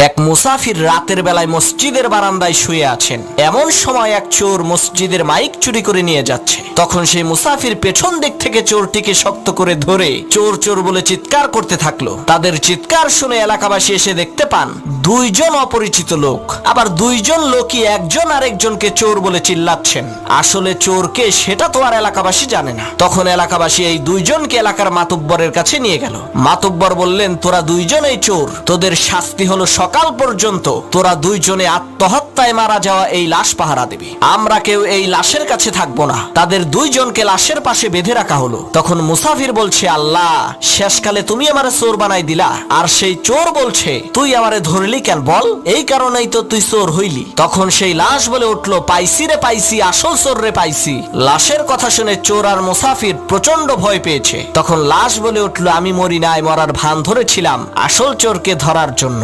এক মুসাফির রাতের বেলায় মসজিদের বারান্দায় শুয়ে আছেন। এমন সময় এক চোর মসজিদের মাইক চুরি করে নিয়ে যাচ্ছে। তখন সেই মুসাফির পেছন দিক থেকে চোরটিকে শক্ত করে ধরে চোর চোর বলে চিৎকার করতে থাকলো। তাদের চিৎকার শুনে এলাকাবাসী এসে দেখতে পান দুইজন অপরিচিত লোক, আবার দুইজন লোকই একজন আরেকজনকে চোর বলে চিল্লাচ্ছেন। আসলে চোরকে সেটা তো আর এলাকাবাসী জানে না। তখন এলাকাবাসী এই দুইজনকে এলাকার মাতুব্বরের কাছে নিয়ে গেল। মাতুব্বর বললেন, তোরা দুইজনেই চোর, তোদের শাস্তি হলো সকাল পর্যন্ত তোরা দুইজনে আত্মহত্যায় মারা যাওয়া এই লাশ পাহারা দিবি। আমরা কেউ এই লাশের কাছে থাকবো না। তাদের দুইজনকে লাশের পাশে বেঁধে রাখা হলো। তখন মুসাফির বলছে, আল্লাহ, শেষকালে তুমি আমারে চোর বানাই দিলা। আর সেই চোর বলছে, তুই আমারে ধরলি কেন বল, এই কারণেই তো তুই চোর হইলি। তখন সেই লাশ বলে উঠলো, পাইছি রে পাইছি, আসল চোর রে পাইছি। লাশের কথা শুনে চোর আর মুসাফির প্রচন্ড ভয় পেয়েছে। তখন লাশ বলে উঠলো, আমি মরি নাই, মরার ভান ধরেছিলাম আসল চোরকে ধরার জন্য।